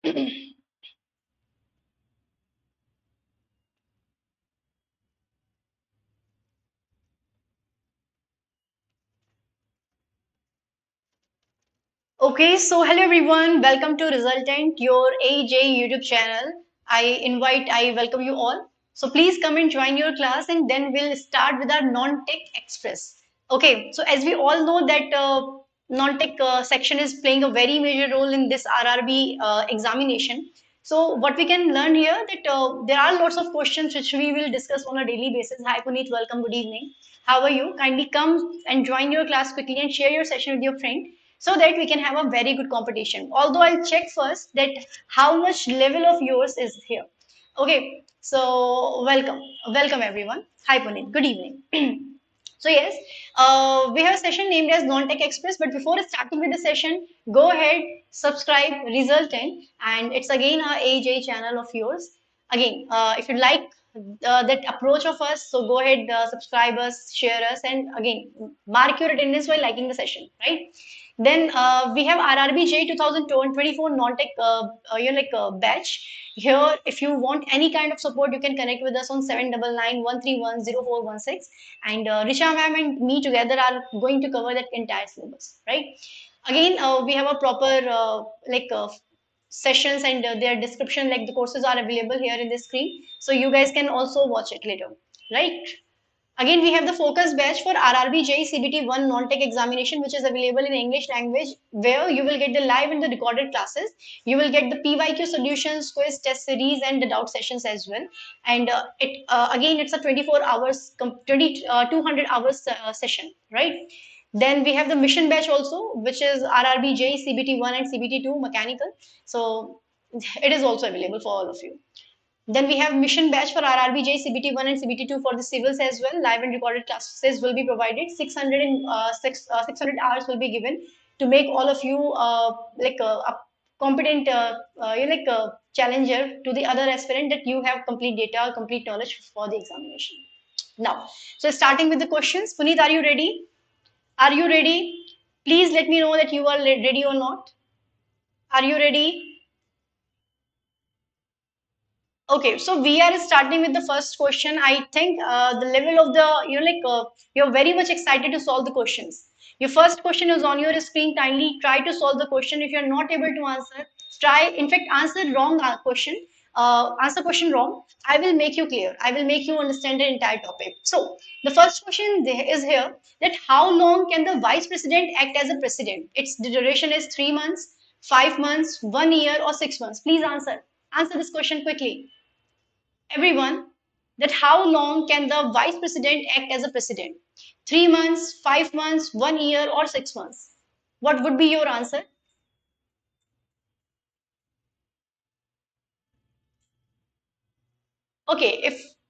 Okay, so hello everyone, welcome to Resultant, your AJ YouTube channel. I welcome you all. So please come and join your class and then we'll start with our non-tech express. Okay, so as we all know that non-tech section is playing a very major role in this RRB examination. So what we can learn here that there are lots of questions which we will discuss on a daily basis. Hi Puneet, welcome, good evening. How are you? Kindly come and join your class quickly and share your session with your friend so that we can have a very good competition. Although I'll check first that how much level of yours is here. Okay, so welcome everyone. Hi Puneet, good evening. So yes, we have a session named as Non-Tech Express. But before starting with the session, go ahead, subscribe, Resultant, and it's again our AJ channel of yours. Again, if you like that approach of us, so go ahead, subscribe us, share us, and again, mark your attendance while liking the session, right? Then we have RRB JE 2024 non-tech batch. Here, if you want any kind of support, you can connect with us on 799-131-0416. And Risha ma'am and me together are going to cover that entire syllabus, right? Again, we have a proper sessions and their description, like the courses are available here in the screen. So you guys can also watch it later, right? Again, we have the focus batch for RRB JE CBT 1 non-tech examination, which is available in English language, where you will get the live and the recorded classes. You will get the PYQ solutions, quiz, test series, and the doubt sessions as well. And again, it's a 24 hours, 200 hours session, right? Then we have the mission batch also, which is RRB JE CBT 1 and CBT 2 mechanical. So it is also available for all of you. Then we have mission batch for RRB JE CBT 1 and CBT 2 for the civils as well. Live and recorded classes will be provided. 600 hours will be given to make all of you a competent challenger to the other aspirant, that you have complete data, complete knowledge for the examination. Now, so starting with the questions. Puneet, are you ready? Are you ready? Please let me know that you are ready or not. Are you ready? Okay, so we are starting with the first question. I think the level of the, you're very much excited to solve the questions. Your first question is on your screen. Kindly try to solve the question. If you're not able to answer, try, in fact, answer wrong question. Answer question wrong. I will make you clear. I will make you understand the entire topic. So the first question is here, that how long can the vice president act as a president? Its duration is 3 months, 5 months, 1 year, or 6 months. Please answer. Answer this question quickly, everyone, that how long can the vice president act as a president? 3 months, 5 months, 1 year, or 6 months? What would be your answer? Okay,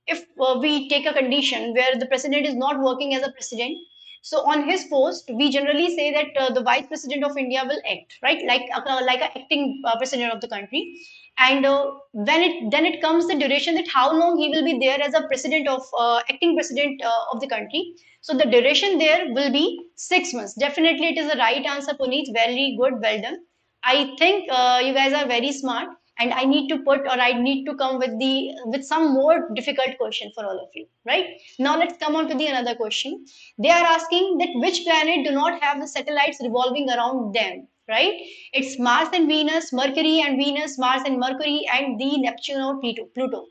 if we take a condition where the president is not working as a president, so on his post, we generally say that the vice president of India will act, right? Like a acting president of the country. And then it comes the duration, that how long he will be there as a president of acting president of the country. So the duration there will be 6 months. Definitely, it is the right answer, Puneet. Very good, well done. I think you guys are very smart, and I need to put, or I need to come with some more difficult question for all of you. Right now, let's come on to the another question. They are asking that which planet do not have the satellites revolving around them. Right? It's Mars and Venus, Mercury and Venus, Mars and Mercury, and the Neptune or Pluto.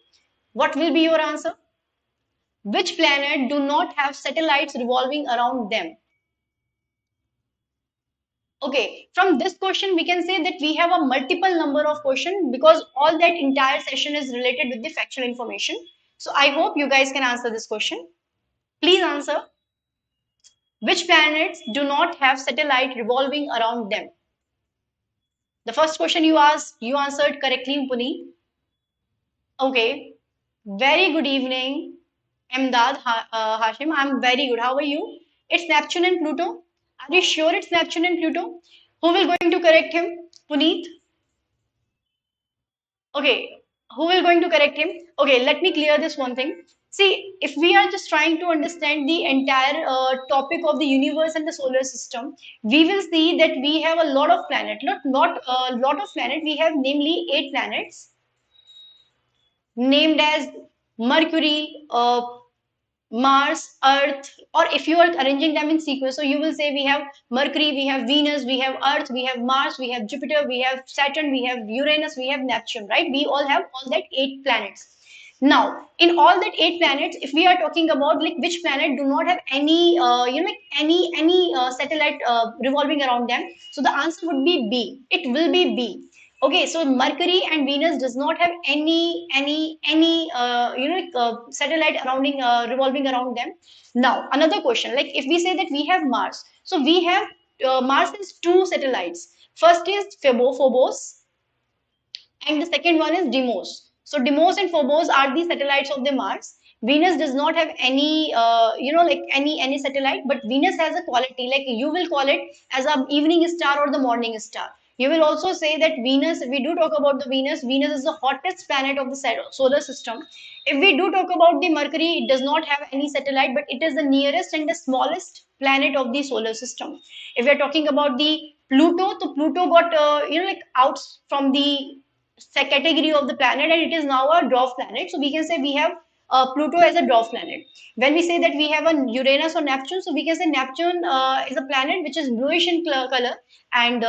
What will be your answer? Which planet do not have satellites revolving around them? Okay, from this question, we can say that we have a multiple number of questions, because all that entire session is related with the factual information. So I hope you guys can answer this question. Please answer. Which planets do not have satellite revolving around them? The first question you asked, you answered correctly, Puni. Okay, very good evening, Hashim. I'm very good. How are you? It's Neptune and Pluto. Are you sure it's Neptune and Pluto? Who will going to correct him? Puneet? Okay, who will going to correct him? Okay, let me clear this one thing. See, if we are just trying to understand the entire topic of the universe and the solar system, we will see that we have a lot of planets. Not a lot of planets. We have namely 8 planets named as Mercury, Mars, Earth, or if you are arranging them in sequence, so you will say we have Mercury, we have Venus, we have Earth, we have Mars, we have Jupiter, we have Saturn, we have Uranus, we have Neptune, right? We all have all that 8 planets. Now, in all that 8 planets, if we are talking about like which planet do not have any, like any satellite revolving around them, so the answer would be B. It will be B. Okay, so Mercury and Venus does not have any satellite surrounding revolving around them. Now another question, like if we say that we have Mars, so we have Mars has two satellites. First is Phobos, and the second one is Deimos. So Deimos and Phobos are the satellites of the Mars. Venus does not have any, like any satellite, but Venus has a quality, like you will call it as a evening star or the morning star. You will also say that Venus, if we do talk about the Venus, Venus is the hottest planet of the solar system. If we do talk about the Mercury, it does not have any satellite, but it is the nearest and the smallest planet of the solar system. If we are talking about the Pluto, so Pluto got, like out from the category of the planet, and it is now a dwarf planet. So we can say we have Pluto as a dwarf planet. When we say that we have a Uranus or Neptune, so we can say Neptune is a planet which is bluish in color, and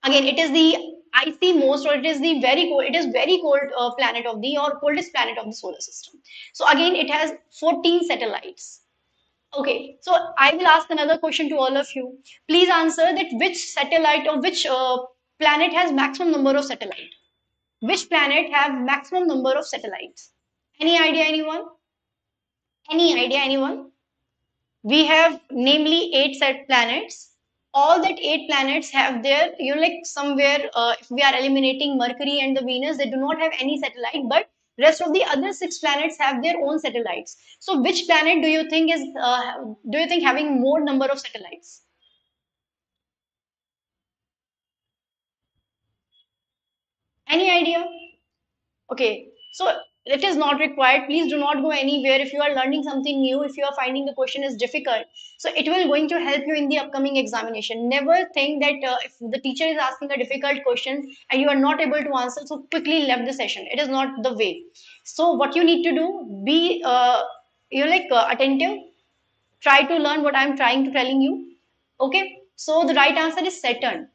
again it is the icy most, or it is the very cold. It is very cold planet of the or coldest planet of the solar system. So again, it has 14 satellites. Okay, so I will ask another question to all of you. Please answer that which satellite or which planet has maximum number of satellites. Which planet have maximum number of satellites? Any idea, anyone? Any idea, anyone? We have namely 8 planets. All that 8 planets have their, like somewhere, if we are eliminating Mercury and the Venus, they do not have any satellite, but rest of the other 6 planets have their own satellites. So which planet do you think having more number of satellites? Any idea? Okay, so it is not required. Please do not go anywhere if you are learning something new, if you are finding the question is difficult. So it will going to help you in the upcoming examination. Never think that if the teacher is asking a difficult question and you are not able to answer, so quickly left the session. It is not the way. So what you need to do, be attentive. Try to learn what I am trying to telling you. Okay. So the right answer is Saturn.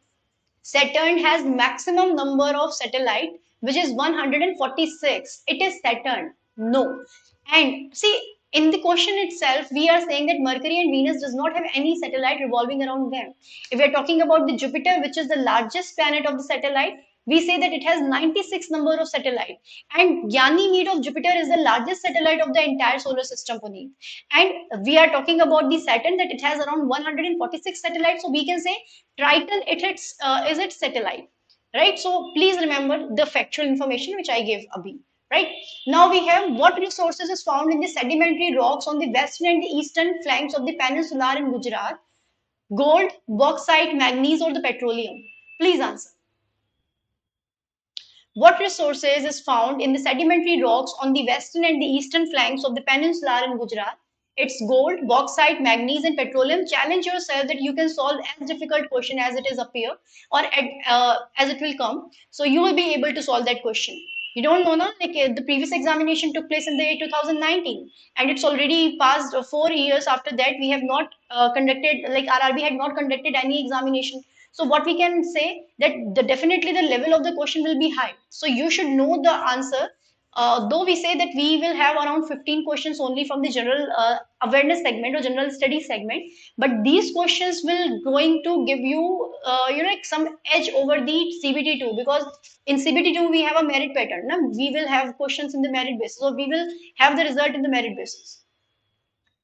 Saturn has maximum number of satellite, which is 146. It is Saturn. No. And see, in the question itself, we are saying that Mercury and Venus does not have any satellite revolving around them. If we are talking about the Jupiter, which is the largest planet of the satellite, we say that it has 96 number of satellite. And Ganymede of Jupiter is the largest satellite of the entire solar system, Puneet. And we are talking about the Saturn, that it has around 146 satellites. So we can say Triton is its satellite, right? So please remember the factual information which I gave Abhi, right? Now we have what resources is found in the sedimentary rocks on the western and the eastern flanks of the peninsula in Gujarat? Gold, bauxite, manganese, or the petroleum? Please answer. What resources is found in the sedimentary rocks on the western and the eastern flanks of the peninsula in Gujarat? It's gold, bauxite, manganese, and petroleum. Challenge yourself that you can solve as difficult question as it is appear, or as it will come. So you will be able to solve that question. You don't know, na? Like the previous examination took place in the year 2019, and it's already passed 4 years after that. We have not conducted, like RRB had not conducted any examination. So what we can say that definitely the level of the question will be high. So you should know the answer. Though we say that we will have around 15 questions only from the general awareness segment or general study segment, but these questions will going to give you, like some edge over the CBT2, because in CBT2 we have a merit pattern. Na? We will have questions in the merit basis, or we will have the result in the merit basis.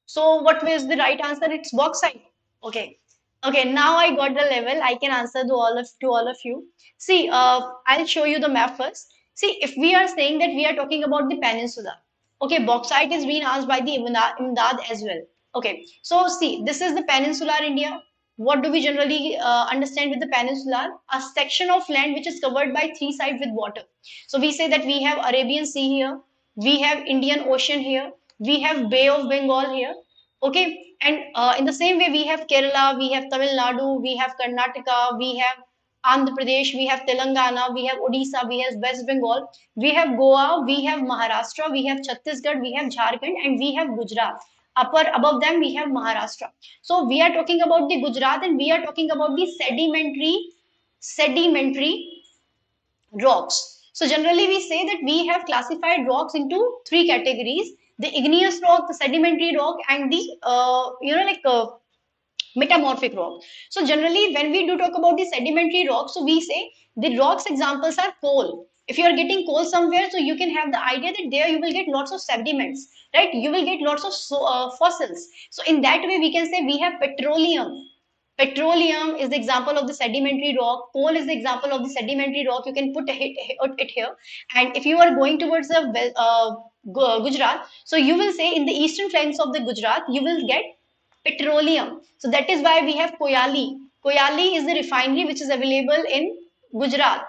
So what was the right answer? It's bauxite. Okay. Okay, now I got the level. I can answer to all of you. See, I'll show you the map first. See, if we are saying that we are talking about the peninsula, okay, bauxite is being asked by the Imdad as well. Okay, so see, this is the peninsular India. What do we generally understand with the peninsular? A section of land which is covered by 3 sides with water. So we say that we have Arabian Sea here, we have Indian Ocean here, we have Bay of Bengal here. Okay, and in the same way, we have Kerala, we have Tamil Nadu, we have Karnataka, we have Andhra Pradesh, we have Telangana, we have Odisha, we have West Bengal, we have Goa, we have Maharashtra, we have Chhattisgarh, we have Jharkhand, and we have Gujarat. Upper above them, we have Maharashtra. So we are talking about the Gujarat, and we are talking about the sedimentary rocks. So generally we say that we have classified rocks into three categories: the igneous rock, the sedimentary rock, and the metamorphic rock. So generally when we do talk about the sedimentary rock, so we say the rocks examples are coal. If you are getting coal somewhere, so you can have the idea that there you will get lots of sediments, right? You will get lots of fossils. So in that way we can say we have petroleum. Petroleum is the example of the sedimentary rock. Coal is the example of the sedimentary rock. You can put it here. And if you are going towards the Gujarat, so you will say in the eastern flanks of the Gujarat, you will get petroleum. So that is why we have Koyali. Koyali is the refinery which is available in Gujarat.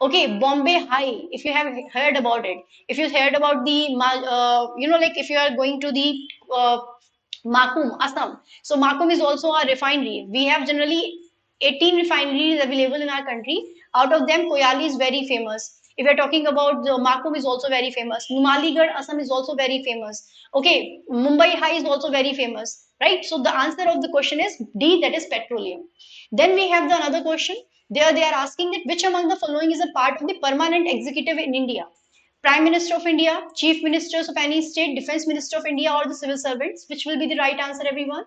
Okay, Bombay High, if you have heard about it. If you heard about the, like if you are going to the Makum, Assam. So Makum is also a refinery. We have generally 18 refineries available in our country. Out of them, Koyali is very famous. If you're talking about the Makum is also very famous. Numaligarh, Assam is also very famous. Okay, Mumbai High is also very famous, right? So the answer of the question is D, that is petroleum. Then we have the another question. There they are asking that which among the following is a part of the permanent executive in India? Prime Minister of India, Chief Ministers of any state, Defense Minister of India, or the civil servants? Which will be the right answer, everyone?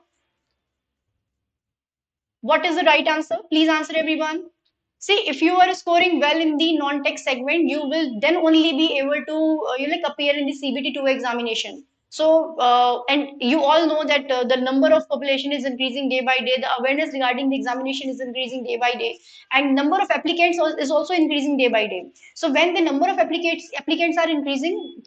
What is the right answer? Please answer, everyone. See, if you are scoring well in the non-tech segment, you will then only be able to appear in the CBT 2 examination. So, and you all know that the number of population is increasing day by day. The awareness regarding the examination is increasing day by day, and number of applicants is also increasing day by day. So, when the number of applicants are increasing,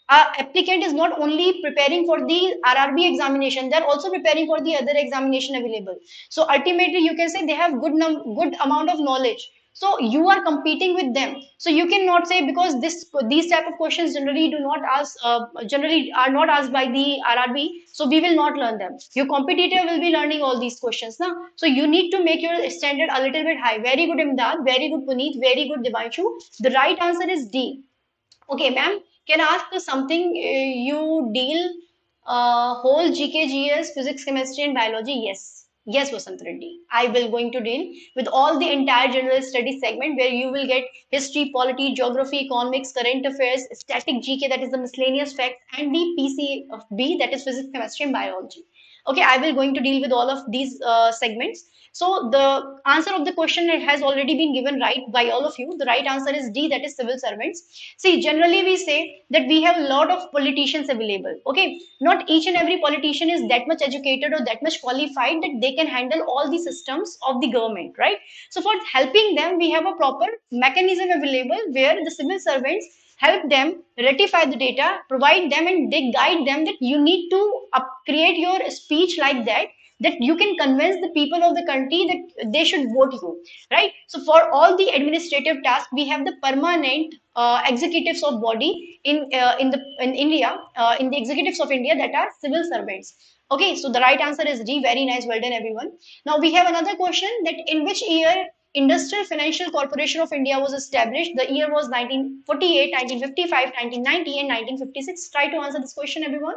applicant is not only preparing for the RRB examination, they're also preparing for the other examination available. So ultimately, you can say they have good amount of knowledge. So you are competing with them. So you cannot say because these type of questions generally do not ask generally are not asked by the RRB. So we will not learn them. Your competitor will be learning all these questions now. So you need to make your standard a little bit high. Very good Imdad, very good Puneet, very good Divanshu. The right answer is D. Okay, ma'am, can I ask something? You deal whole GK, GS, physics, chemistry, and biology? Yes. Yes, Vasant Reddy. I will going to deal with all the entire general studies segment where you will get history, polity, geography, economics, current affairs, static GK, that is the miscellaneous facts, and the PC of B, that is physics, chemistry, and biology. Okay, I will going to deal with all of these segments. So the answer of the question has already been given right by all of you. The right answer is D, that is civil servants. See, generally we say that we have a lot of politicians available. Okay, not each and every politician is that much educated or that much qualified that they can handle all the systems of the government, right? So for helping them, we have a proper mechanism available where the civil servants help them rectify the data, provide them, and they guide them that you need to create your speech like that you can convince the people of the country that they should vote you, right? So for all the administrative tasks, we have the permanent executives of body in India, in the executives of India, that are civil servants. Okay, so the right answer is D. Very nice, well done, everyone. Now we have another question that in which year Industrial Financial Corporation of India was established? The year was 1948, 1955, 1990, and 1956. Try to answer this question, everyone.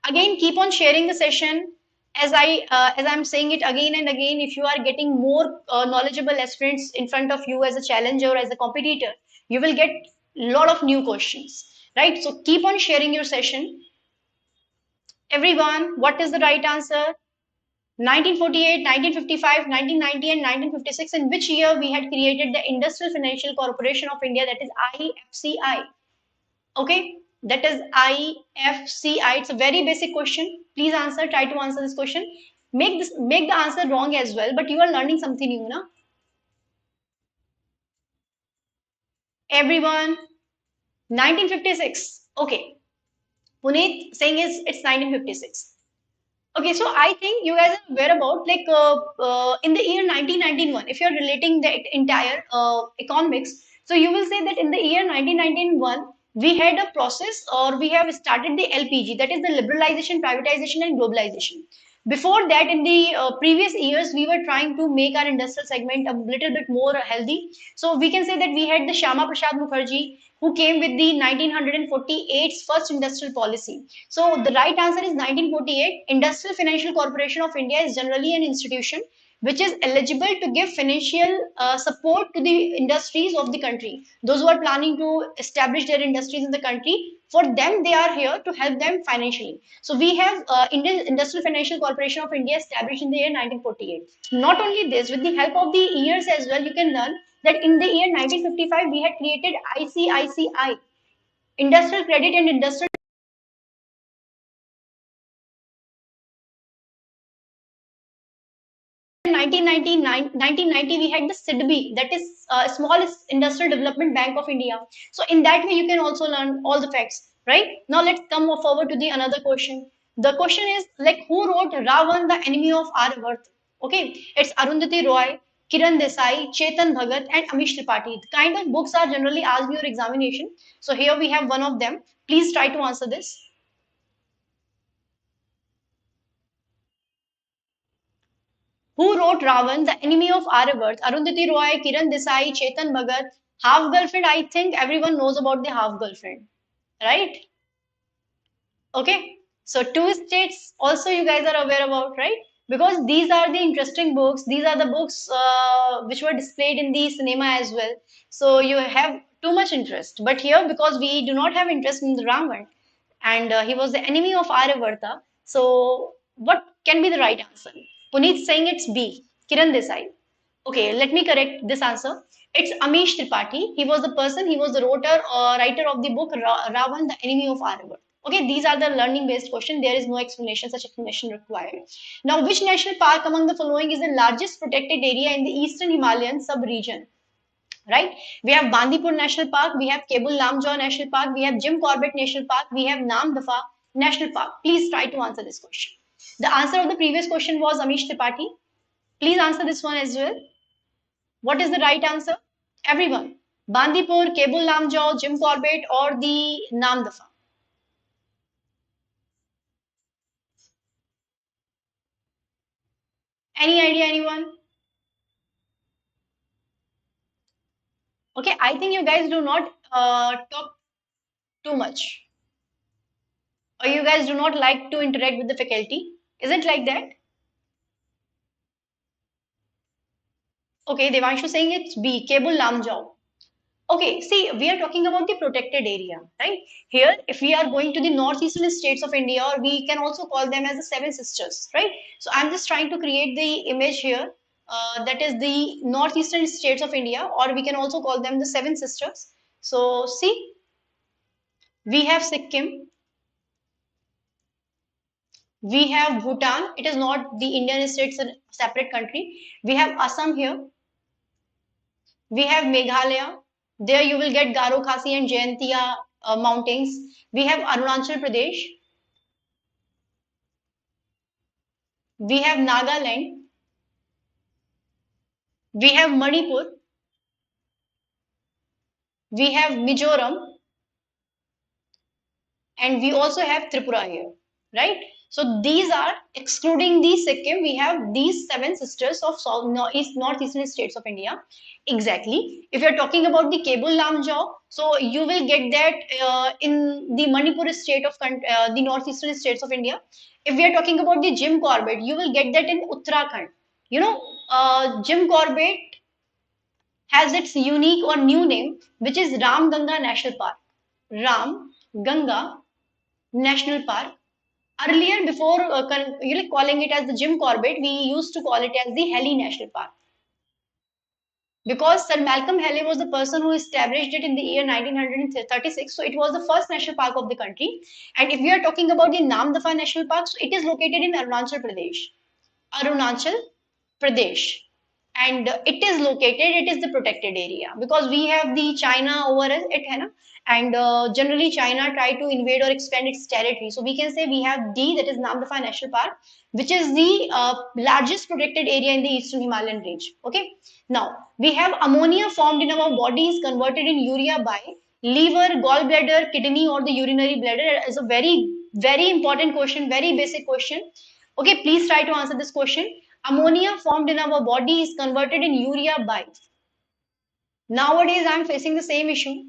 Again, keep on sharing the session. As I'm saying it again and again, if you are getting more knowledgeable aspirants in front of you as a challenger or as a competitor, you will get a lot of new questions, right? So keep on sharing your session. Everyone, what is the right answer? 1948, 1955, 1990, and 1956. In which year we had created the Industrial Financial Corporation of India, that is IFCI. Okay, that is IFCI. It's a very basic question. Please answer, try to answer this question. Make the answer wrong as well, but you are learning something new, na? Everyone, 1956. Okay. Puneet saying is it's 1956. Okay, so I think you guys are aware about like in the year 1991, if you're relating the entire economics, so you will say that in the year 1991, we had a process, or we have started the LPG, that is the liberalization, privatization, and globalization. Before that, in the previous years, we were trying to make our industrial segment a little bit more healthy. So we can say that we had the Shama Prasad Mukherjee, who came with the 1948's first industrial policy. So the right answer is 1948. Industrial Financial Corporation of India is generally an institution which is eligible to give financial support to the industries of the country. Those who are planning to establish their industries in the country, for them, they are here to help them financially. So we have Indian Industrial Financial Corporation of India established in the year 1948. Not only this, with the help of the years as well, you can learn that in the year 1955 we had created ICICI, Industrial Credit and Industrial 1990 we had the SIDBI, that is Small Industrial Development Bank of India. So in that way, you can also learn all the facts, right? Now let's come forward to the another question. The question is like, who wrote Ravan, the Enemy of Aryavarth? Okay, it's Arundhati Roy, Kiran Desai, Chetan Bhagat, and Amish Tripathi. The kind of books are generally asked in your examination. So here we have one of them. Please try to answer this. Who wrote Ravan, the enemy of Aryavarth? Arundhati Roy, Kiran Desai, Chetan Bhagat. Half girlfriend, I think everyone knows about the half girlfriend, right? Okay. So two states also you guys are aware about, right? Because these are the interesting books. These are the books which were displayed in the cinema as well. So you have too much interest. But here, because we do not have interest in the Raman, and he was the enemy of Aryavarta. So what can be the right answer? Puneet saying it's B. Kiran Desai. Okay, let me correct this answer. It's Amish Tripathi. He was the person, he was the writer of the book Ravan, the Enemy of Aryavarth. Okay, these are the learning based questions. There is no explanation, such explanation required. Now, which national park among the following is the largest protected area in the eastern Himalayan sub region? Right? We have Bandipur National Park, we have Kebul Lamjaw National Park, we have Jim Corbett National Park, we have Namdapha National Park. Please try to answer this question. The answer of the previous question was Amish Tripathi. Please answer this one as well. What is the right answer? Everyone. Bandipur, Kebul Lamjaw, Jim Corbett, or the Namdafa? Any idea, anyone? Okay, I think you guys do not talk too much, or you guys do not like to interact with the faculty. Is it like that? Okay, Devanshu saying it's B, Kebul Lamjaw. Okay, see, we are talking about the protected area, right? Here, if we are going to the northeastern states of India, or we can also call them as the Seven Sisters, right? So I'm just trying to create the image here. That is the northeastern states of India, or we can also call them the Seven Sisters. So see, we have Sikkim, we have Bhutan. It is not the Indian states, a separate country. We have Assam here. We have Meghalaya. There you will get Garo Khasi and Jaintia mountains. We have Arunachal Pradesh. We have Nagaland. We have Manipur. We have Mizoram. And we also have Tripura here, right? So these are excluding the Sikkim. We have these seven sisters of northeastern states of India. Exactly. If you're talking about the Kebul Lamjaw, so you will get that in the Manipur state of the northeastern states of India. If we are talking about the Jim Corbett, you will get that in Uttarakhand. You know, Jim Corbett has its unique or new name, which is Ram Ganga National Park. Ram Ganga National Park. Earlier, before calling it as the Jim Corbett, we used to call it as the Heli National Park, because Sir Malcolm Halley was the person who established it in the year 1936. So it was the first national park of the country. And if we are talking about the Namdapha National Park, so it is located in Arunachal Pradesh. Arunachal Pradesh. And it is located, it is the protected area, because we have the China over it, hai na? And generally China try to invade or expand its territory. So we can say we have D, that is Namdapha National Park, which is the largest protected area in the eastern Himalayan range. Okay. Now we have ammonia formed in our body is converted in urea by Liver, gallbladder, kidney, or the urinary bladder is a very, very important question, very basic question. Okay, please try to answer this question. Ammonia formed in our body is converted in urea by. Nowadays, I'm facing the same issue.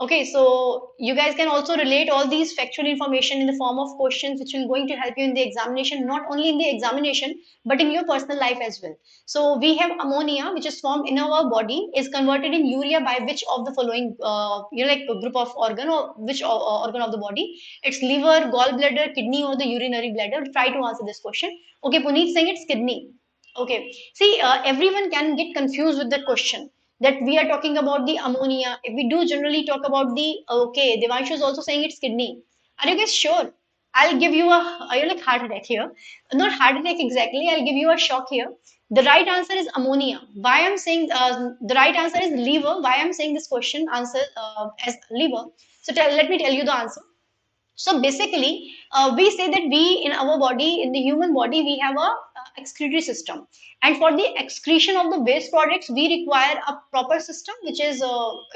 Okay, so you guys can also relate all these factual information in the form of questions, which will going to help you in the examination, not only in the examination, but in your personal life as well. So we have ammonia, which is formed in our body, is converted in urea by which of the following, like a group of organ or which organ of the body? It's liver, gallbladder, kidney, or the urinary bladder. Try to answer this question. Okay, Puneet saying it's kidney. Okay, see, everyone can get confused with the question that we are talking about the ammonia. If we do generally talk about the, okay, Devanshu is also saying it's kidney. Are you guys sure? I'll give you you're like heart attack here. Not heart attack exactly. I'll give you a shock here. The right answer is ammonia. Why I'm saying the right answer is liver. Why I'm saying this question answer as liver. So let me tell you the answer. So basically, we say that we in our body, in the human body, we have a excretory system, and for the excretion of the waste products, we require a proper system, which is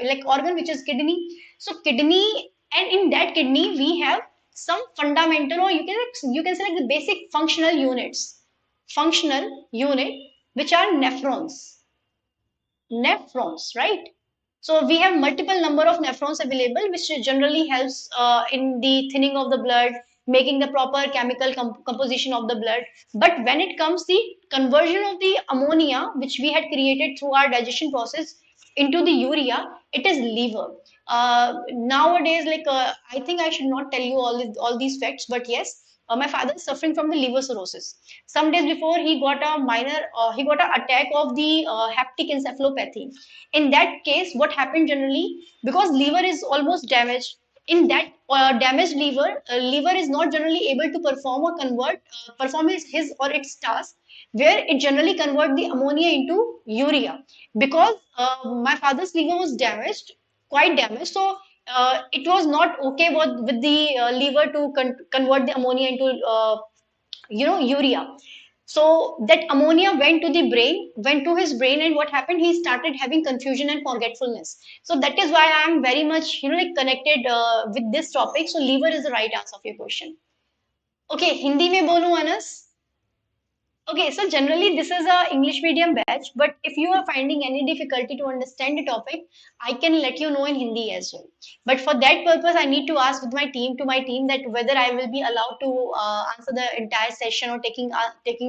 like organ, which is kidney. So kidney, and in that kidney, we have some fundamental, or you can say like the basic functional unit, which are nephrons, right? So we have multiple number of nephrons available, which generally helps in the thinning of the blood, making the proper chemical composition of the blood. But when it comes the conversion of the ammonia, which we had created through our digestion process, into the urea, it is liver. Nowadays, like I think I should not tell you all these facts, but yes, my father is suffering from the liver cirrhosis. Some days before, he got an attack of the heptic encephalopathy. In that case, what happened generally, because liver is almost damaged, in that damaged liver is not generally able to perform or perform his or its task, where it generally convert the ammonia into urea. Because my father's liver was damaged, quite damaged, so it was not okay with the liver to convert the ammonia into urea. So that ammonia went to his brain, and what happened, he started having confusion and forgetfulness. So that is why I am very much like connected with this topic. So liver is the right answer of your question. Okay, Hindi में बोलूं Anas? Okay, so generally this is a English medium batch, but if you are finding any difficulty to understand the topic, I can let you know in Hindi as well. But for that purpose, I need to ask with my team that whether I will be allowed to answer the entire session, or taking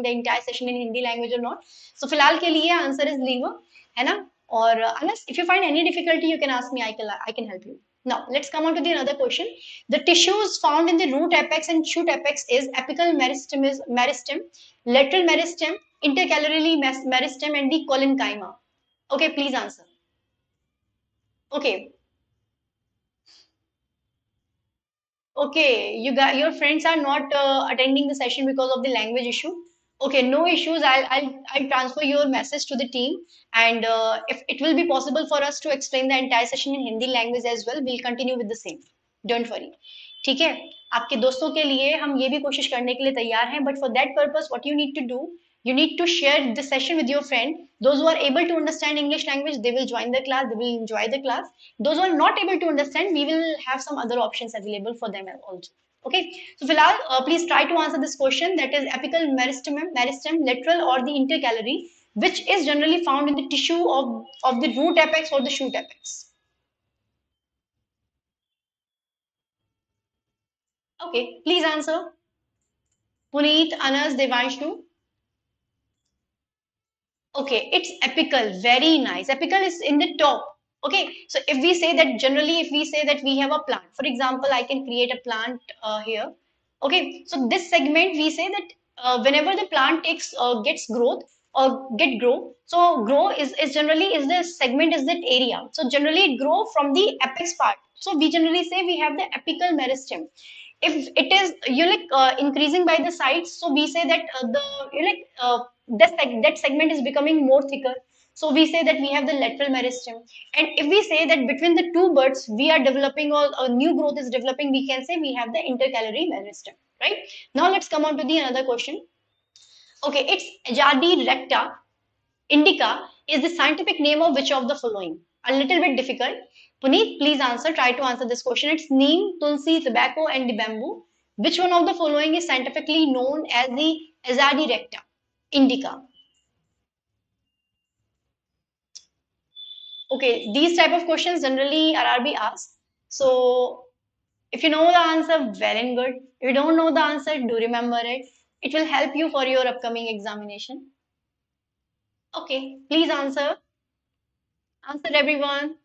the entire session in Hindi language or not. So फिलहाल के लिए answer is leave, है ना? और unless if you find any difficulty, you can ask me. I can help you. Now let's come on to the another question. The tissues found in the root apex and shoot apex is apical meristem, lateral meristem, intercalary meristem, and the collenchyma. Okay, please answer. Okay, okay, your friends are not attending the session because of the language issue. Okay, no issues. I'll transfer your message to the team, and if it will be possible for us to explain the entire session in Hindi language as well, we'll continue with the same. Don't worry. ठीक है, आपके दोस्तों के लिए हम ये भी कोशिश करने के लिए तैयार हैं, but for that purpose, what you need to do, you need to share the session with your friend. Those who are able to understand English language, they will join the class, they will enjoy the class. Those who are not able to understand, we will have some other options available for them also. Okay, so Filal, please try to answer this question, that is apical meristem, lateral, or the intercalary, which is generally found in the tissue of the root apex or the shoot apex. Okay, please answer. Puneet, Anas, Devanshu. Okay, it's apical. Very nice. Apical is in the top. Okay, so if we say that generally, if we say that we have a plant, for example, I can create a plant here. Okay, so this segment we say that whenever the plant gets growth or get grow, so grow is generally is the segment is that area. So generally it grow from the apex part. So we generally say we have the apical meristem. If it is increasing by the sides, so we say that the you like that segment is becoming more thicker, so we say that we have the lateral meristem. And if we say that between the two buds we are developing, or a new growth is developing, we can say we have the intercalary meristem, right? Now let's come on to the another question. Okay, it's Ajadi recta indica is the scientific name of which of the following? A little bit difficult. Puneet, please answer. Try to answer this question. It's neem, tulsi, tobacco, and the bamboo. Which one of the following is scientifically known as the Azadi recta indica? Okay, these type of questions generally RRB asks. So if you know the answer, well and good. If you don't know the answer, do remember it. It will help you for your upcoming examination. Okay, please answer. Answer everyone.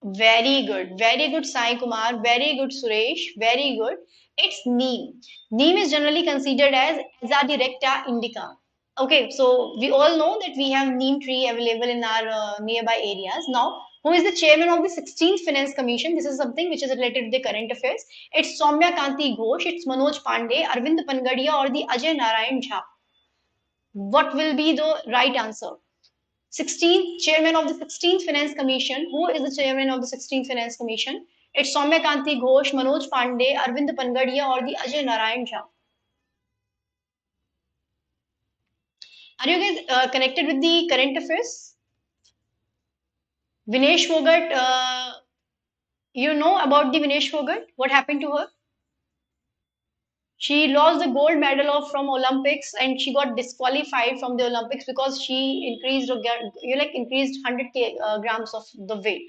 Very good, Sai Kumar. Very good, Suresh. Very good. It's neem. Neem is generally considered as Azadi recta indica. Okay, so we all know that we have neem tree available in our nearby areas. Now, who is the chairman of the 16th Finance Commission? This is something which is related to the current affairs. It's Soumya Kanti Ghosh, it's Manoj Pandey, Arvind Pangadia, or the Ajay Narayan Jha. What will be the right answer? 16th chairman of the 16th Finance Commission. Who is the chairman of the 16th Finance Commission? It's Soumya Kanti Ghosh, Manoj Pandey, Arvind Pangadia, or the Ajay Narayan Jha. Are you guys connected with the current affairs? Vinesh Fogart, you know about the Vinesh Fogart? What happened to her? She lost the gold medal of from Olympics and she got disqualified from the Olympics because she increased you like increased 100 grams of the weight.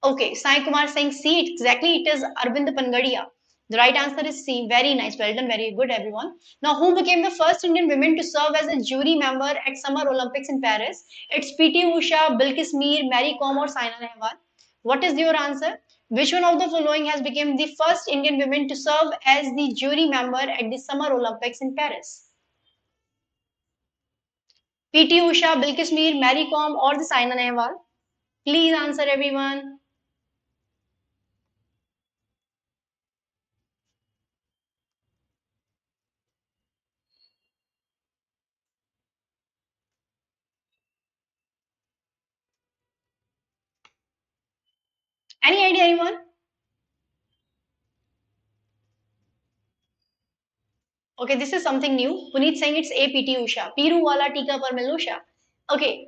Okay, Sai Kumar saying C. Exactly, it is Arvind Pangadia. The right answer is C. Very nice. Well done. Very good, everyone. Now, who became the first Indian women to serve as a jury member at Summer Olympics in Paris? It's PT Usha, Bilkis Mir, Mary Kom, or Saina Nehwal. What is your answer? Which one of the following has become the first Indian women to serve as the jury member at the Summer Olympics in Paris? PT Usha, Bilkis Mir, Mary Kom, or the Saina Nehwal? Please answer, everyone. Any idea, anyone? Okay, this is something new. Puneet saying it's APT Usha. Piru wala tika par milusha. Okay,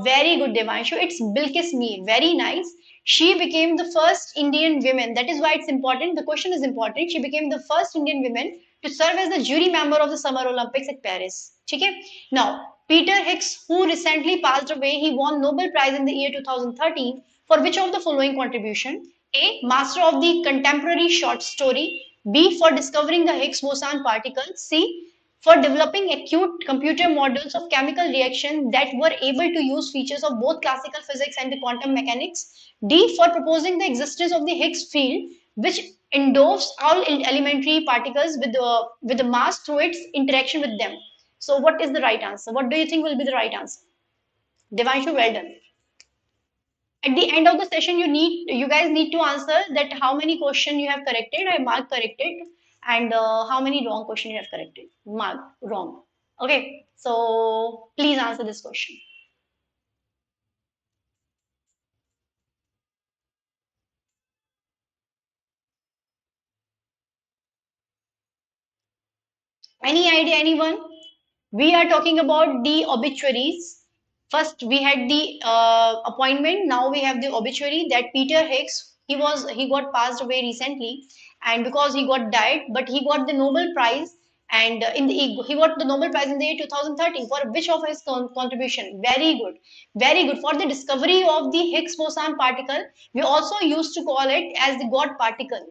very good, Devanshu. It's Bilkis Mir. Very nice. She became the first Indian woman. That is why it's important. The question is important. She became the first Indian woman to serve as the jury member of the Summer Olympics at Paris. Okay. Now, Peter Hicks, who recently passed away, he won Nobel Prize in the year 2013 for which of the following contribution? A. Master of the Contemporary Short Story. B. For discovering the Higgs boson particle. C. For developing acute computer models of chemical reaction that were able to use features of both classical physics and the quantum mechanics. D. For proposing the existence of the Higgs field, which endows all elementary particles with the mass through its interaction with them. So, what is the right answer? What do you think will be the right answer? Devanshu, well done. At the end of the session, you guys need to answer that how many question you have corrected. I mark corrected, and how many wrong question you have corrected. Mark wrong. Okay, so please answer this question. Any idea, anyone? We are talking about the obituaries. First, we had the appointment. Now we have the obituary that Peter Higgs. He got passed away recently, and because he got died, but he got the Nobel Prize, and he got the Nobel Prize in the year 2013 for which of his contribution? Very good for the discovery of the Higgs boson particle. We also used to call it as the God particle.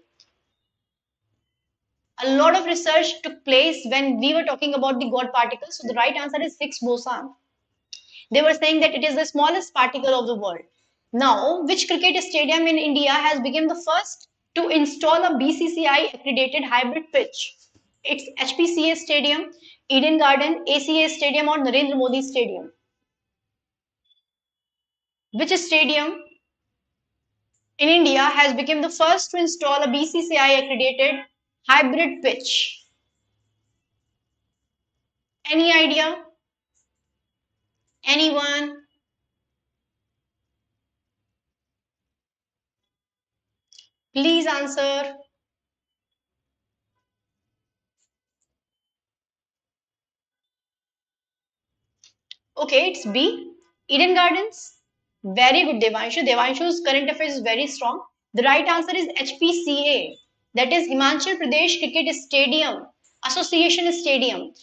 A lot of research took place when we were talking about the God particle. So the right answer is Higgs boson. They were saying that it is the smallest particle of the world. Now, which cricket stadium in India has become the first to install a BCCI accredited hybrid pitch? It's HPCA Stadium, Eden Garden, ACA Stadium, or Narendra Modi Stadium. Which stadium in India has become the first to install a BCCI accredited hybrid pitch? Any idea? Anyone? Please answer. Okay, it's B. Eden Gardens. Very good, Devanshu. Devanshu's current affairs is very strong. The right answer is HPCA. That is Himachal Pradesh Cricket Stadium Association Stadium.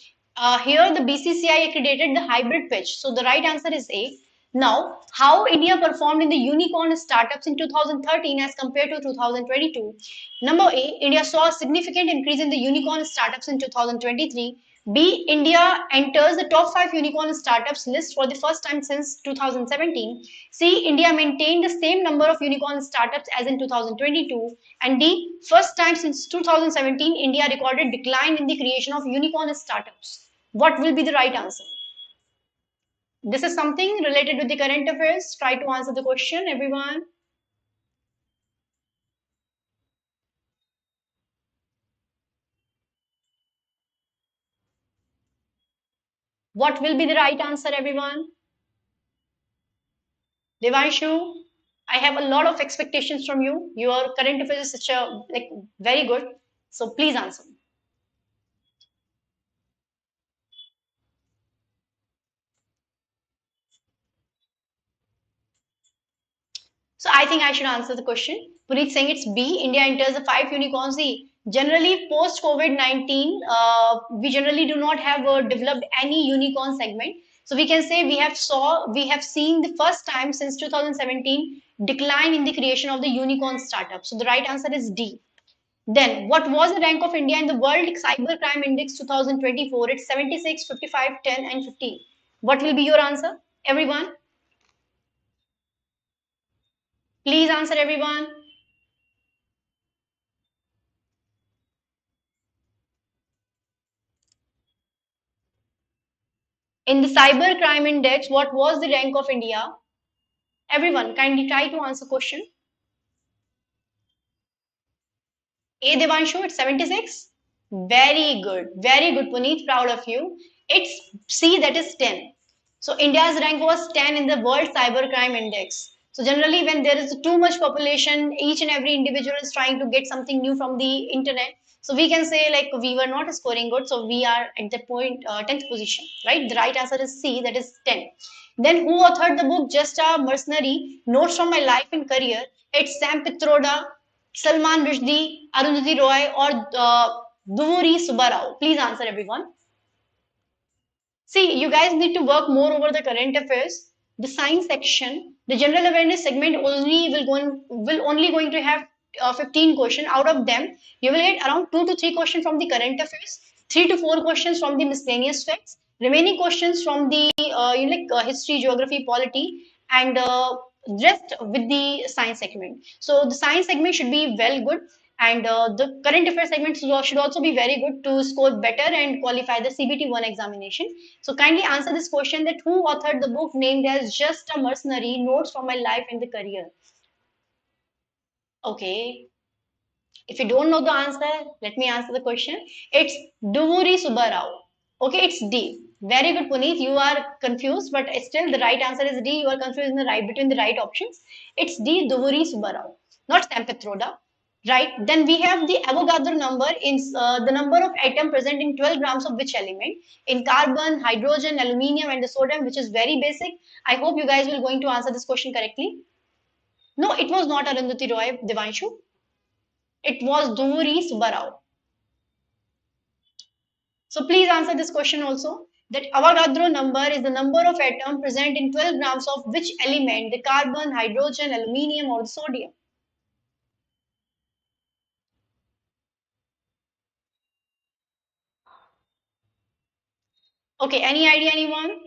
Here, the BCCI accredited the hybrid pitch. So the right answer is A. Now, how India performed in the unicorn startups in 2013 as compared to 2022? Number A, India saw a significant increase in the unicorn startups in 2023. B, India enters the top 5 unicorn startups list for the first time since 2017. C, India maintained the same number of unicorn startups as in 2022. And D, first time since 2017, India recorded decline in the creation of unicorn startups. What will be the right answer? This is something related with the current affairs. Try to answer the question, everyone. What will be the right answer, everyone? Devanshu, I have a lot of expectations from you. Your current affairs is such a like very good. So please answer. So I think I should answer the question. Puneet saying it's B. India enters the 5 unicorns. See, generally post COVID-19, we generally do not have developed any unicorn segment. So we can say we have seen the first time since 2017 decline in the creation of the unicorn startup. So the right answer is D. Then, what was the rank of India in the World Cybercrime Index 2024? It's 76, 55, 10, and 15. What will be your answer? Everyone, please answer, everyone. In the Cybercrime Index, what was the rank of India? Everyone, kindly try to answer question. A Devanshu, it's 76. Very good, Puneet. Proud of you. It's C, that is 10. So India's rank was 10 in the World Cybercrime Index. So generally, when there is too much population, each and every individual is trying to get something new from the internet. So we can say like we were not scoring good, so we are at that point 10th position, right? The right answer is C, that is 10. Then who authored the book Just a Mercenary? Notes from My Life and Career? It's Sam Pitroda, Salman Rushdie, Arundhati Roy, or Duvuri Subbarao? Please answer, everyone. See, you guys need to work more over the current affairs. The science section, the general awareness segment will only going to have 15 questions. Out of them, you will get around 2 to 3 questions from the current affairs, 3 to 4 questions from the miscellaneous facts, remaining questions from the history, geography, polity, and rest with the science segment. So the science segment should be well good, and the current affairs segment should also be very good to score better and qualify the CBT 1 examination. So kindly answer this question, that who authored the book named as Just a Mercenary, Notes from My Life and the Career? Okay. If you don't know the answer, let me answer the question. It's Duvuri Subbarao. Okay, it's D. Very good, Puneet. You are confused, but still the right answer is D. You are confused in the right between the right options. It's D. Duvuri Subbarao, not Sampetroda. Right. Then we have the Avogadro number in the number of atom present in 12 grams of which element? In carbon, hydrogen, aluminium, and the sodium, which is very basic. I hope you guys will going to answer this question correctly. No, it was not Arundhati Roy, Devanshu. It was Duri Subbarao. So please answer this question also. That Avogadro number is the number of atoms present in 12 grams of which element? The carbon, hydrogen, aluminium, or the sodium? Okay, any idea, anyone?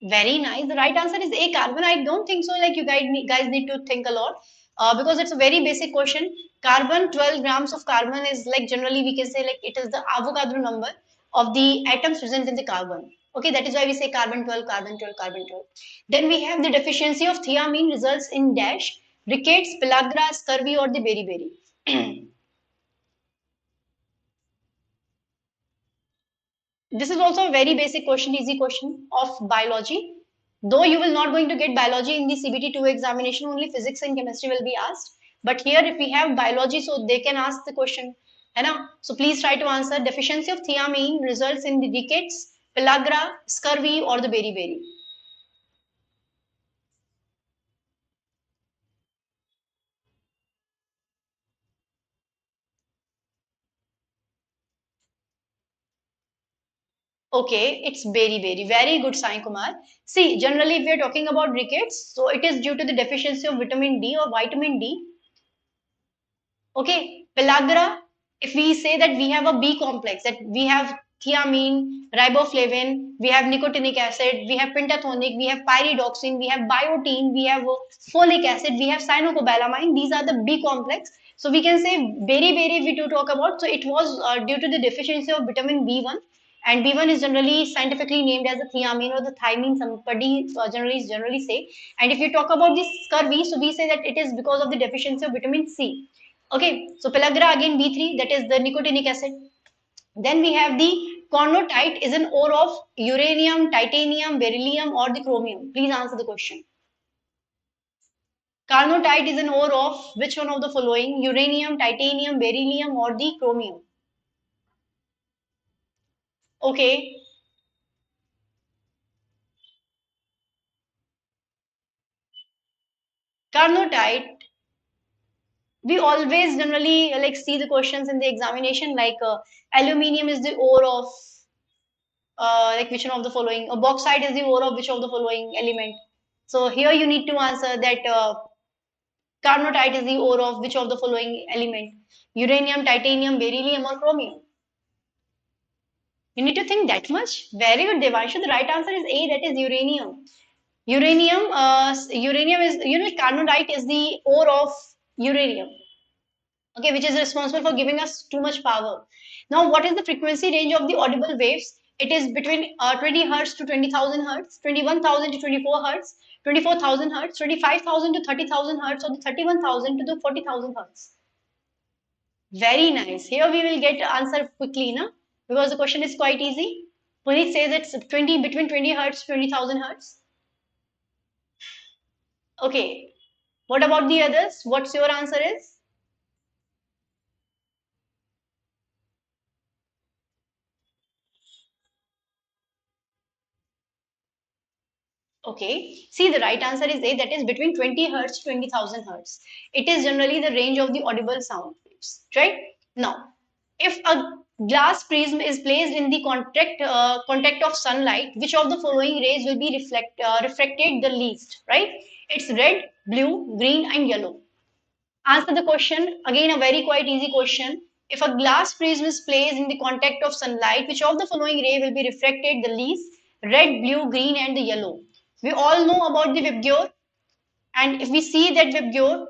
Very nice. The right answer is A, carbon. I don't think so. Like you guys need to think a lot because it's a very basic question. Carbon, 12 grams of carbon is like generally we can say like it is the Avogadro number of the atoms present in the carbon. Okay, that is why we say carbon 12, carbon 12, carbon 12. Then we have the deficiency of thiamine results in dash, rickets, pellagra, scurvy, or the beriberi. This is also a very basic question, easy question of biology. Though you will not going to get biology in the CBT 2 examination, only physics and chemistry will be asked. But here, if we have biology, so they can ask the question. है ना? So please try to answer. Deficiency of thiamine results in the rickets, pellagra, scurvy, or the beriberi. Okay, it's beriberi. Very good, Sai Kumar. See, generally, if we are talking about rickets, so it is due to the deficiency of vitamin D or vitamin D. Okay, pellagra, if we say that we have a B complex, that we have thiamine, riboflavin, we have nicotinic acid, we have pentatonic, we have pyridoxine, we have biotin, we have folic acid, we have cyanocobalamin. These are the B complex. So we can say berry we do talk about. So it was due to the deficiency of vitamin B1, and B1 is generally scientifically named as the thiamine or the thymine. Somebody generally say. And if you talk about this scurvy, so we say that it is because of the deficiency of vitamin C. Okay, so pellagra again B3, that is the nicotinic acid. Then we have the cornotite is an ore of uranium, titanium, beryllium, or the chromium. Please answer the question. Carnotite is an ore of which one of the following? Uranium, titanium, beryllium, or the chromium? Okay, carnotite. We always generally like see the questions in the examination like aluminium is the ore of like which one of the following? Bauxite is the ore of which of the following element? So here you need to answer that carnotite is the ore of which of the following element? Uranium, titanium, beryllium, or chromium? You need to think that much. Very good, Devanshu. The right answer is A, that is uranium. Uranium is, carnotite is the ore of uranium, okay, which is responsible for giving us too much power. Now, what is the frequency range of the audible waves? It is between 20 hertz to 20,000 hertz, 21,000 to 24 hertz, 24,000 hertz, 25,000 to 30,000 hertz, or the 31,000 to the 40,000 hertz. Very nice. Here we will get answer quickly, na? Because the question is quite easy. Puneet says it's 20 between 20 hertz to 20,000 hertz. Okay. What about the others? What's your answer is? Okay. See, the right answer is A, that is between 20 hertz to 20,000 hertz. It is generally the range of the audible sound waves, right? Now, if a glass prism is placed in the contact of sunlight, which of the following rays will be refracted the least, right? It's red, blue, green, and yellow. Answer the question. Again, a very quite easy question. If a glass prism is placed in the contact of sunlight, which of the following ray will be refracted the least? Red, blue, green, and the yellow. We all know about the Vibgyor, and if we see that Vibgyor,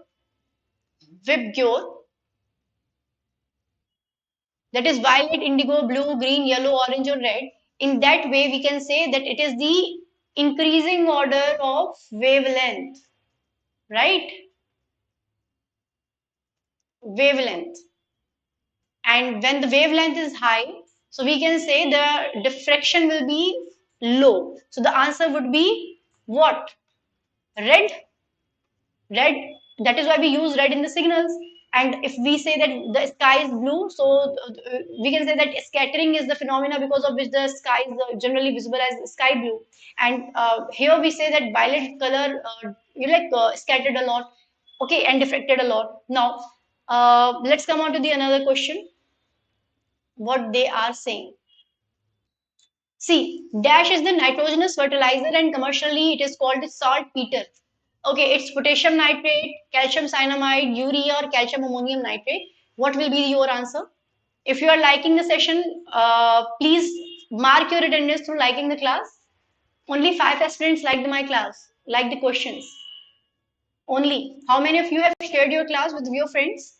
that is violet, indigo, blue, green, yellow, orange, or red. In that way, we can say that it is the increasing order of wavelength, right? Wavelength. And when the wavelength is high, so we can say the diffraction will be low. So the answer would be what? Red. Red. That is why we use red in the signals. And if we say that the sky is blue, so we can say that scattering is the phenomena because of which the sky is generally visible as sky blue. And here we say that violet color you like scattered a lot, okay, and diffracted a lot. Now let's come on to the another question. What they are saying. See, dash is the nitrogenous fertilizer and commercially it is called the saltpeter. Okay, it's potassium nitrate, calcium cyanamide, urea or calcium ammonium nitrate. What will be your answer? If you are liking the session, please mark your attendance through liking the class. Only 5 aspirants liked my class, like the questions. Only. How many of you have shared your class with your friends?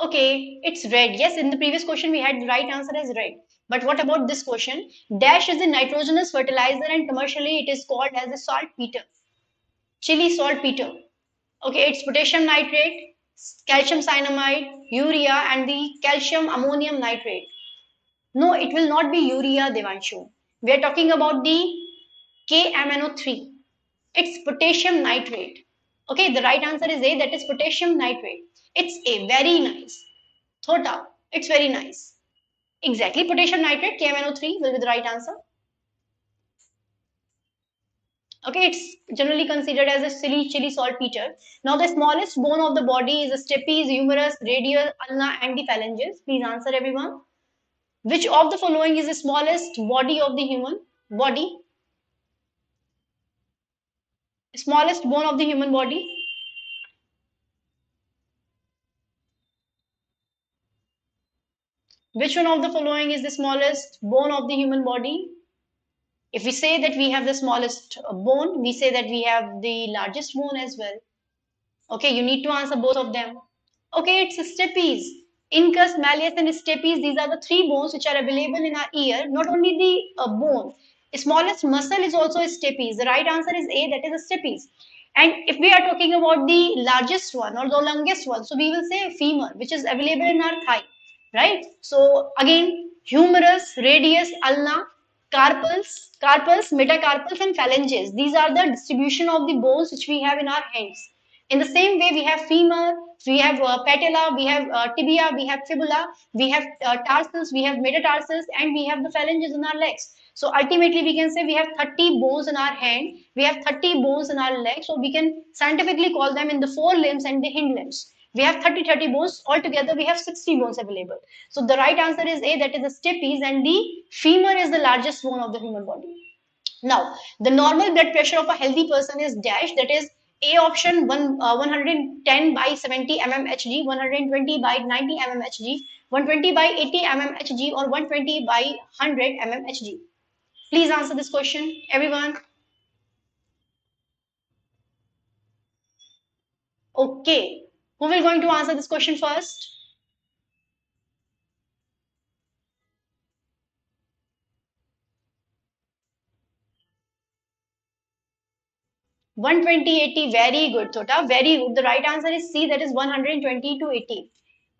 Okay, it's red. Yes, in the previous question we had the right answer as red. But what about this question? Dash is a nitrogenous fertilizer and commercially it is called as a saltpeter. Chili saltpeter. Okay, it's potassium nitrate, calcium cyanamide, urea and the calcium ammonium nitrate. No, it will not be urea, Devanshu. We are talking about the KMNO3. It's potassium nitrate. Okay, the right answer is A, that is potassium nitrate. It's A, very nice. Thota. It's very nice. Exactly. Potassium nitrate, KMNO3 will be the right answer. Okay, it's generally considered as a silly chili saltpeter. Now, the smallest bone of the body is the stapes, humerus, radius, ulna, and the phalanges. Please answer, everyone. Which of the following is the smallest body of the human body? Smallest bone of the human body? Which one of the following is the smallest bone of the human body? If we say that we have the smallest bone, we say that we have the largest bone as well. Okay, you need to answer both of them. Okay, it's stapes. Incus, malleus, and stapes. These are the three bones which are available in our ear. Not only the bone, smallest muscle is also stapes. The right answer is A, that is stapes. And if we are talking about the largest one or the longest one, so we will say femur, which is available in our thigh, right? So again, humerus, radius, ulna, carpals, metacarpals, and phalanges. These are the distribution of the bones which we have in our hands. In the same way, we have femur, we have patella, we have tibia, we have fibula, we have tarsus, we have metatarsus, and we have the phalanges in our legs. So ultimately, we can say we have 30 bones in our hand, we have 30 bones in our legs. So we can scientifically call them in the forelimbs and the hind limbs. We have 30 bones. Altogether, we have 60 bones available. So the right answer is A, that is the stapes, and the femur is the largest bone of the human body. Now, the normal blood pressure of a healthy person is dash, that is A option 110 by 70 mmHg, 120 by 90 mmHg, 120 by 80 mmHg, or 120 by 100 mmHg. Please answer this question, everyone. Okay. Who will going to answer this question first? 120, 80. Very good, Tota. Very good. The right answer is C, that is 120 to 80.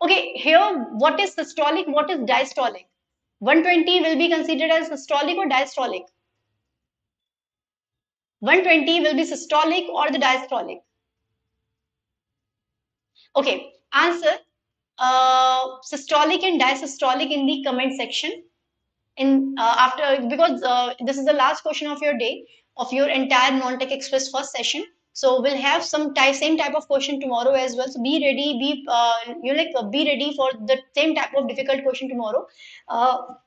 Okay, here, what is systolic? What is diastolic? 120 will be considered as systolic or diastolic? 120 will be systolic or the diastolic? Okay, answer systolic and diastolic in the comment section. In after, because this is the last question of your day, of your entire non-tech express first session, so we'll have same type of question tomorrow as well. So be ready, be ready for the same type of difficult question tomorrow,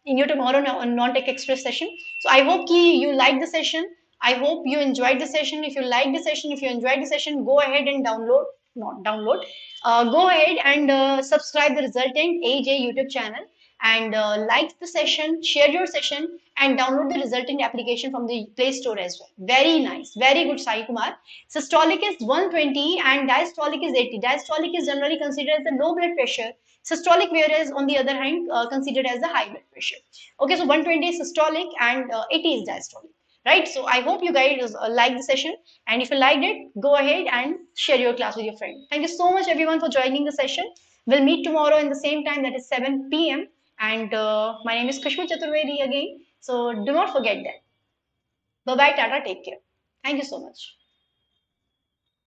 in your tomorrow non-tech express session. So I hope you like the session. I hope you enjoyed the session. If you like the session, if you enjoyed the session, go ahead and download, not download, go ahead and subscribe the Resultant AJ YouTube channel, and like the session, share your session, and download the Resultant application from the Play Store as well. Very nice, very good, Sai Kumar. Systolic is 120 and diastolic is 80. Diastolic is generally considered as the low blood pressure. Systolic, whereas on the other hand, considered as the high blood pressure. Okay, so 120 is systolic and 80 is diastolic. Right, so I hope you guys like the session, and if you liked it, go ahead and share your class with your friend. Thank you so much, everyone, for joining the session. We'll meet tomorrow in the same time, that is 7 p.m. And my name is Kushbu Chaturvedi again. So do not forget that. Bye bye, Tata, take care. Thank you so much.